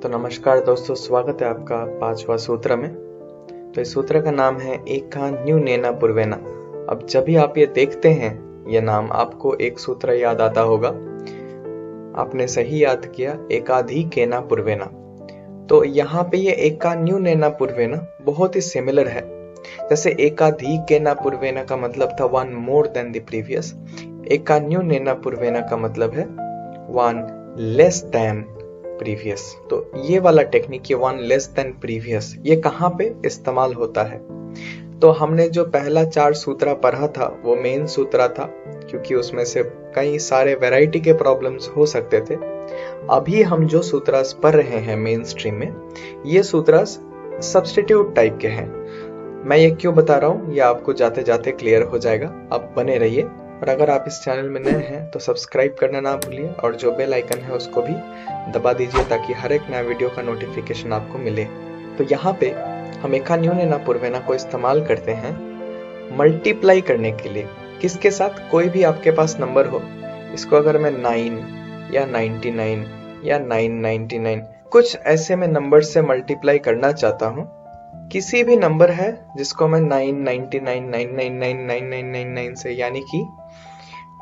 तो नमस्कार दोस्तों, स्वागत है आपका पांचवा सूत्र में। तो इस सूत्र का नाम है एका न्यू नेना पूर्वेना। अब जब भी आप ये देखते हैं ये नाम, आपको एक सूत्र याद आता होगा। आपने सही याद किया, एकाधी केना पूर्वेना। तो यहाँ पे ये एका न्यू नेना पूर्वेना बहुत ही सिमिलर है। जैसे एकाधी केना पूर्वेना का मतलब था one more than the previous, एका न्यू नेना पूर्वेना का मतलब है वन लेस देन प्रीवियस। तो ये वाला टेक्निक, ये वन लेस देन प्रीवियस, ये कहाँ पे इस्तेमाल होता है? तो हमने जो पहला 4 सूत्रा पढ़ा था वो मेन सूत्रा था, क्योंकि उसमें से कई सारे वैरायटी के प्रॉब्लम्स हो सकते थे। अभी हम जो सूत्रास पढ़ रहे हैं मेन स्ट्रीम में, ये सूत्रास सब्स्टिट्यूट टाइप के हैं। मैं ये क्यों बता रहा हूँ, ये आपको जाते जाते क्लियर हो जाएगा। आप बने रहिए। और अगर आप इस चैनल में नए हैं तो सब्सक्राइब करना ना भूलिए, और जो बेल आइकन है उसको भी दबा दीजिए ताकि हर एक नया वीडियो का नोटिफिकेशन आपको मिले। तो यहाँ पे हम एका न्यू नेना पूर्वेना को इस्तेमाल करते हैं मल्टीप्लाई करने के लिए। किसके साथ? कोई भी आपके पास नंबर हो, इसको अगर मैं 9 या 99 या 999 कुछ ऐसे में नंबर से मल्टीप्लाई करना चाहता हूँ। किसी भी नंबर है जिसको मैं 999 999 9999 से, यानी कि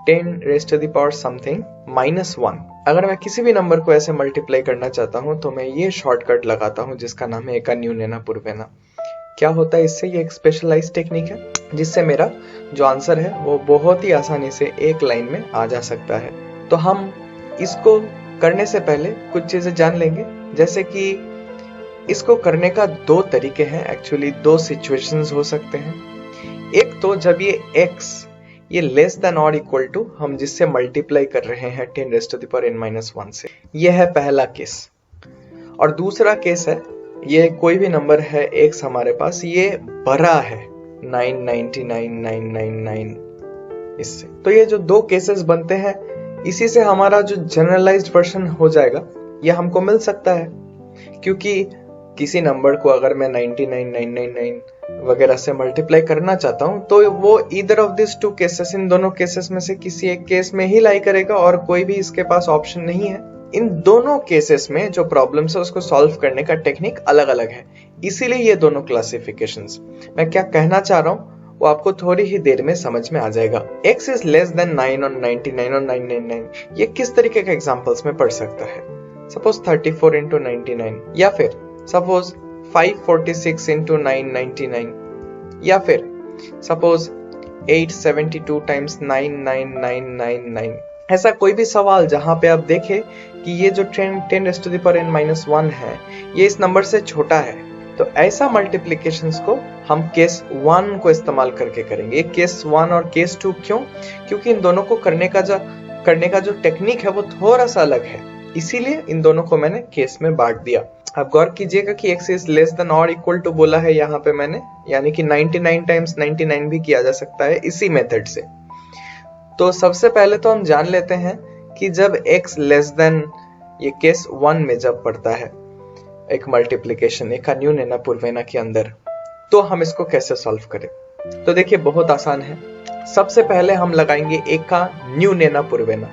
10 raised to the power something -1, अगर मैं किसी भी नंबर को ऐसे मल्टीप्लाई करना चाहता हूं तो मैं ये शॉर्टकट लगाता हूं जिसका नाम है एका न्यू नेना पूर्वेना। क्या होता है इससे? ये एक स्पेशलाइज्ड टेक्निक है जिससे मेरा जो आंसर है वो बहुत ही आसानी से एक लाइन में आ जा सकता है। तो हम इसको करने से पहले कुछ चीजें जान लेंगे, जैसे कि इसको करने का 2 तरीके हैं। एक्चुअली 2 सिचुएशंस हो सकते हैं। एक तो जब ये x ये लेस देन और इक्वल टू हम जिससे मल्टीप्लाई कर रहे हैं 10 raised to the power n-1 से, ये है पहला केस। और दूसरा केस है, ये कोई भी नंबर है x हमारे पास, ये बड़ा है 999,999 इससे। तो ये जो 2 केसेस बनते हैं, इसी से हमारा जो जनरलाइज्ड वर्जन हो जाएगा ये हमको मिल सकता है। क्योंकि किसी नंबर को अगर मैं 99,999 वगैरह से मल्टीप्लाई करना चाहता हूं तो वो ईदर ऑफ दिस 2 केसेस, इन दोनों केसेस में से किसी एक केस में ही लाई करेगा, और कोई भी इसके पास ऑप्शन नहीं है। इन दोनों केसेस में जो प्रॉब्लम्स है उसको सॉल्व करने का टेक्निक अलग अलग है, इसीलिए ये दोनों क्लासिफिकेशंस। मैं क्या कहना चाह रहा हूँ वो आपको थोड़ी ही देर में समझ में आ जाएगा। x इज लेस देन 9 और 99 और 999, ये किस तरीके के एग्जाम्पल्स में पढ़ सकता है? सपोज 34 into 99, या फिर सपोज 546 into 999, या फिर सपोज 872 times 99999। ऐसा कोई भी सवाल जहां पे आप देखें कि ये जो 10 raised to the power n-1 है ये इस नंबर से छोटा है, तो ऐसा मल्टीप्लिकेशंस को हम केस 1 को इस्तेमाल करके करेंगे। ये केस 1 और केस 2 क्यों? क्योंकि इन दोनों को करने का जो टेक्निक है वो थोड़ा सा अलग है, इसीलिए इन दोनों को मैंने केस में बांट दिया। अब गौर कीजिएगा कि x इज लेस देन और इक्वल टू बोला है यहाँ पे मैंने, यानी कि 99 टाइम्स 99 भी किया जा सकता है इसी मेथड से। तो सबसे पहले तो हम जान लेते हैं कि जब x लेस देन, ये केस 1 में जब पड़ता है एक मल्टीप्लिकेशन एका न्यू नेना पूर्वेना के अंदर, तो हम इसको कैसे सॉल्व करें? तो देखिए बहुत आसान है। सबसे पहले हम लगाएंगे एका न्यू नेना पूर्वेना।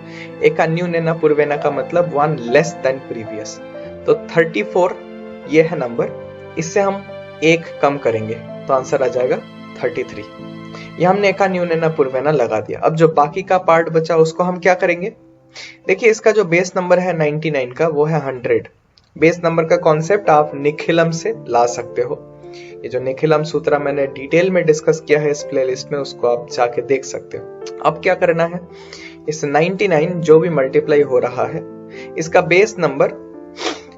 एका न्यू नेना पूर्वेना का मतलब वन लेस देन प्रीवियस। तो 34 ये है नंबर, इससे हम 1 कम करेंगे तो आंसर आ जाएगा 33। ये हमने एका न्यू नेना पूर्वेना लगा दिया। अब जो बाकी का पार्ट बचा उसको हम क्या करेंगे? देखिए इसका जो बेस नंबर है 99 का वो है 100। बेस नंबर का कॉन्सेप्ट आप निखिलम से ला सकते हो। ये जो निखिलम सूत्र मैंने डिटेल में डिस्कस किया है इस प्लेलिस्ट में, उसको आप जाके देख सकते हो। अब क्या करना है, इस 99 जो भी मल्टीप्लाई हो रहा है इसका बेस नंबर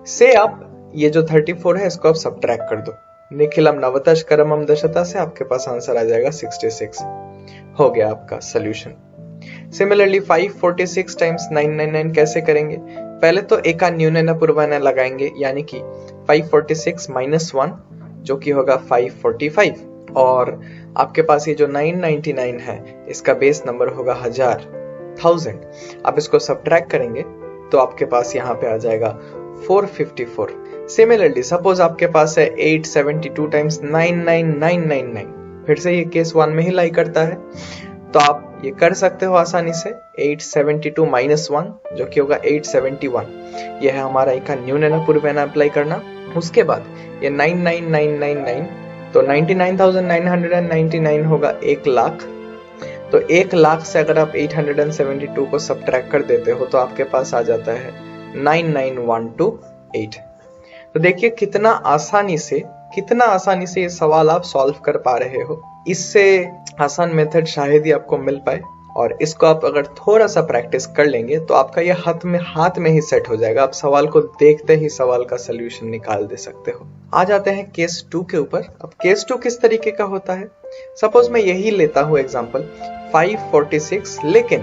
से आप ये जो 34 है इसको आप सब्ट्रैक्ट कर दो। निखिलम नवतश करमम दशता से आपके पास आंसर आ जाएगा 66। हो गया आपका सॉल्यूशन। सिमिलरली 546 टाइम्स 999 कैसे करेंगे? पहले तो एका न्यू नेना पूर्वेना लगाएंगे, यानी कि 546 -1 जो कि होगा 545, और आपके पास ये जो 999 है इसका बेस नंबर होगा 1000। आप इसको सब्ट्रैक्ट करेंगे तो आपके पास यहाँ पे आ जाएगा 454। सिमिलरली सपोज आपके पास है 872 टाइम्स 99999, फिर से ये केस 1 में ही लाई करता है, तो आप ये कर सकते हो आसानी से। 872 माइनस 1 जो कि होगा 871, यह है हमारा एक न्यून पूर्वेना अप्लाई करना। उसके बाद ये 99999, तो 99,999 होगा 1 लाख। तो 1 लाख से अगर आप 872 को सब्ट्रैक्ट कर देते हो तो आपके पास आ जाता है 99128। तो देखिए कितना आसानी से ये सवाल आप सॉल्व कर पा रहे हो। इससे आसान मेथड शायद ही आपको मिल पाए, और इसको आप अगर थोड़ा सा प्रैक्टिस कर लेंगे तो आपका ये हाथ में ही सेट हो जाएगा। आप सवाल को देखते ही सवाल का सलूशन निकाल दे सकते हो। आ जाते हैं केस 2 के ऊपर। अब केस 2 किस तरीके का होता है? सपोज मैं यही लेता हूं एग्जांपल 546, लेकिन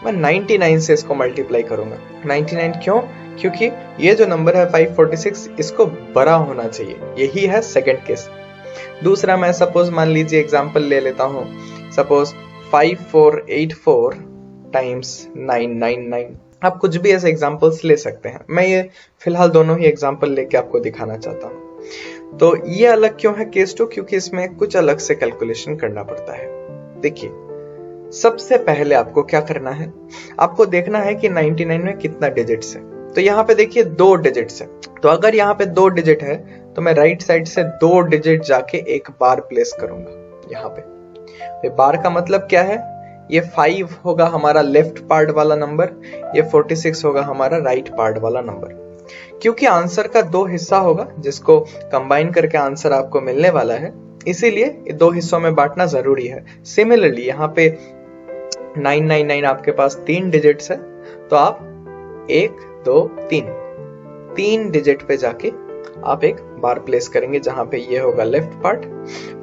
मैं 99 से इसको मल्टीप्लाई करूंगा। 99 क्यों? क्योंकि ये जो नंबर है 546 इसको बड़ा होना चाहिए। यही है सेकंड केस। दूसरा मैं सपोज मान लीजिए एग्जांपल ले लेता हूं, सपोज 5484 टाइम्स 999। आप कुछ भी ऐसे एग्जांपल्स ले सकते हैं। मैं ये फिलहाल दोनों ही एग्जांपल लेके आपको दिखाना चाहता हूं। तो ये अलग क्यों है केस 2? क्योंकि इसमें कुछ अलग से कैलकुलेशन करना पड़ता है। देखिए सबसे पहले आपको क्या करना है, आपको देखना है कि 99 में कितना डिजिट्स है। तो यहाँ पे देखिए 2 डिजिट्स है। तो अगर यहाँ पे 2 डिजिट है तो मैं राइट साइड से 2 डिजिट जाके एक बार प्लेस करूंगा यहाँ पे। तो बार का मतलब क्या है? ये 5 होगा हमारा लेफ्ट पार्ट वाला नंबर, ये 46 होगा हमारा राइट पार्ट वाला नंबर। क्योंकि आंसर का 2 हिस्सा होगा जिसको कंबाइन करके आंसर आपको मिलने वाला है, इसीलिए 2 हिस्सों में बांटना जरूरी है। सिमिलरली यहाँ पे 999 आपके पास 3 डिजिट्स है, तो आप 1 2 3 डिजिट पे जाके आप एक बार प्लेस करेंगे जहां पे ये होगा लेफ्ट पार्ट,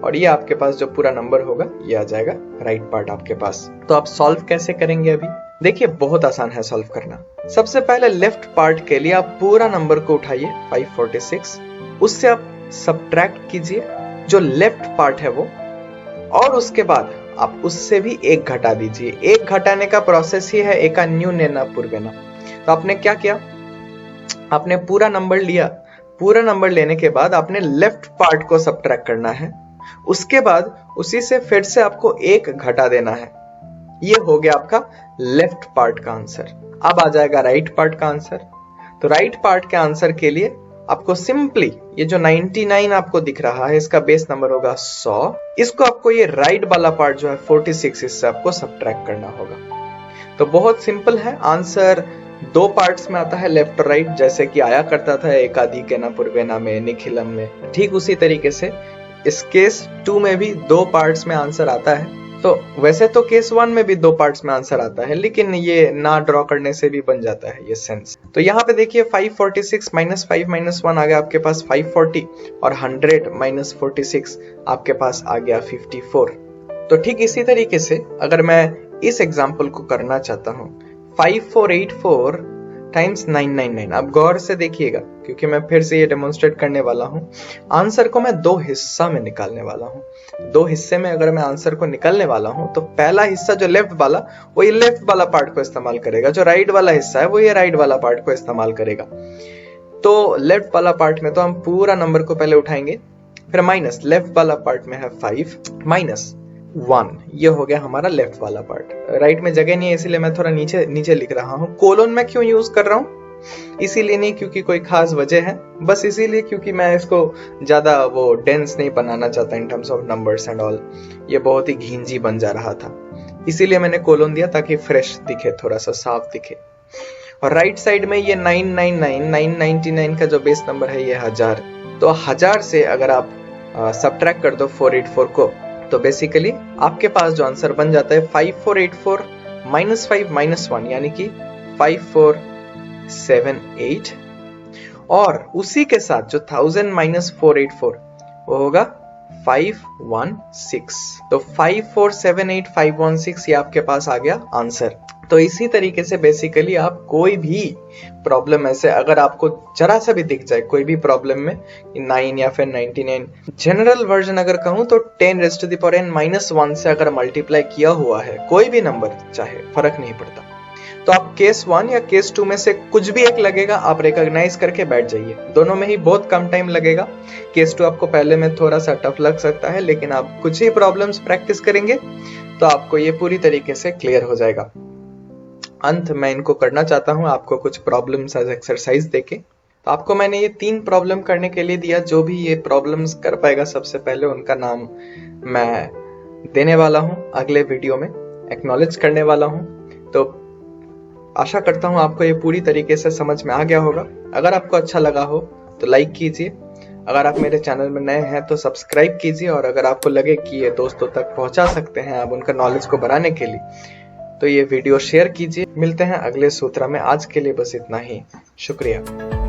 और ये आपके पास जो पूरा नंबर होगा ये आ जाएगा राइट पार्ट आपके पास। तो आप सॉल्व कैसे करेंगे? अभी देखिए बहुत आसान है सॉल्व करना। सबसे पहले लेफ्ट पार्ट के लिए आप पूरा नंबर को उठाइए 546, उससे आप सब्ट्रैक्ट कीजिए जो लेफ्ट पार्ट है वो, और उसके बाद आप उससे भी 1 घटा दीजिए। 1 घटाने का प्रोसेस ही है एका न्यू नेना पूर्वेना। तो आपने क्या किया, आपने पूरा नंबर लिया, पूरा नंबर लेने के बाद आपने लेफ्ट पार्ट को सब्ट्रैक्ट करना है, उसके बाद उसी से फिर से आपको 1 घटा देना है। ये हो गया आपका लेफ्ट पार्ट का आंसर। अब आ जाएगा राइट पार्ट का आंसर। तो राइट पार्ट के आंसर के लिए आपको सिंपली ये जो 99 आपको दिख रहा है इसका बेस नंबर होगा 100, इसको आपको ये राइट वाला पार्ट जो है 46 इससे आपको सब्ट्रैक्ट करना होगा। तो बहुत सिंपल है। आंसर 2 पार्ट्स में आता है, लेफ्ट और राइट, जैसे कि आया करता था एकाधिकेना पूर्वेना में, निखिलम में। ठीक उसी तरीके से इस केस 2 में भी 2 पार्ट्स में आंसर आता है। तो वैसे तो केस 1 में भी 2 पार्ट्स में आंसर आता है, लेकिन ये ना ड्रॉ करने से भी बन जाता है ये सेंस। तो यहाँ पे देखिए 546 माइनस 5 माइनस 1 आ गया आपके पास 540, और 100 माइनस 46 आपके पास आ गया 54। तो ठीक इसी तरीके से अगर मैं इस एग्जाम्पल को करना चाहता हूँ 5484 टाइम्स 999, अब गौर से देखिएगा क्योंकि मैं फिर से ये डेमोन्स्ट्रेट करने वाला हूं। आंसर को मैं 2 हिस्सा में निकालने वाला हूं। 2 हिस्से में अगर मैं आंसर को निकालने वाला हूं तो पहला हिस्सा जो लेफ्ट वाला वो ये लेफ्ट वाला पार्ट को इस्तेमाल करेगा, जो राइट वाला हिस्सा है वो ये राइट वाला पार्ट को इस्तेमाल करेगा। तो लेफ्ट वाला पार्ट में तो हम पूरा नंबर को पहले उठाएंगे, फिर माइनस लेफ्ट वाला पार्ट में है 5 माइनस 1, ये हो गया हमारा लेफ्ट वाला पार्ट। राइट में जगह नहीं है इसीलिए मैं थोड़ा नीचे लिख रहा हूँ। कोलोन में क्यों यूज कर रहा हूँ? इसीलिए नहीं क्योंकि कोई खास वजह है, बस इसीलिए क्योंकि मैं इसको ज्यादा वो डेंस नहीं बनाना चाहता in terms of numbers and all. ये बहुत ही घिंजी बन जा रहा था, इसीलिए मैंने कोलोन दिया ताकि फ्रेश दिखे, थोड़ा सा साफ दिखे। और राइट साइड में ये 999 का जो बेस नंबर है ये 1000। तो 1000 से अगर आप सब्ट्रैक्ट कर दो 484 को, तो बेसिकली आपके पास जो आंसर बन जाता है 5484 माइनस 5 माइनस 1 यानी कि 5478, और उसी के साथ जो 1000 माइनस 484 वो होगा 516। तो 5478516 ये आपके पास आ गया आंसर। तो इसी तरीके से बेसिकली आप कोई भी प्रॉब्लम ऐसे अगर आपको जरा सा भी दिख जाए कोई भी प्रॉब्लम में 9 या फिर 99, जनरल वर्जन अगर कहूं तो 10⁻⁻⁻⁻1 से अगर मल्टीप्लाई किया हुआ है कोई भी नंबर चाहे फर्क नहीं पड़ता, तो आप केस 1 या केस 2 में से कुछ भी एक लगेगा, आप रिकॉग्नाइज करके बैठ जाइए। दोनों में ही बहुत कम टाइम लगेगा। केस 2 आपको पहले में थोड़ा सा टफ लग सकता है, लेकिन आप कुछ ही प्रॉब्लम्स प्रैक्टिस करेंगे तो आपको ये पूरी तरीके से क्लियर हो जाएगा। अंत में इनको करना चाहता हूँ आपको कुछ प्रॉब्लम्स एज एक्सरसाइज देके। तो आपको मैंने ये 3 प्रॉब्लम करने के लिए दिया। जो भी ये प्रॉब्लम्स कर पाएगा सबसे पहले उनका नाम मैं देने वाला हूँ, अगले वीडियो में एक्नॉलेज करने वाला हूँ। तो आशा करता हूँ आपको ये पूरी तरीके से समझ में आ गया होगा। अगर आपको अच्छा लगा हो तो लाइक कीजिए, अगर आप मेरे चैनल में नए हैं तो सब्सक्राइब कीजिए, और अगर आपको लगे कि ये दोस्तों तक पहुंचा सकते हैं आप उनका नॉलेज को बढ़ाने के लिए, तो ये वीडियो शेयर कीजिए। मिलते हैं अगले सूत्र में। आज के लिए बस इतना ही। शुक्रिया।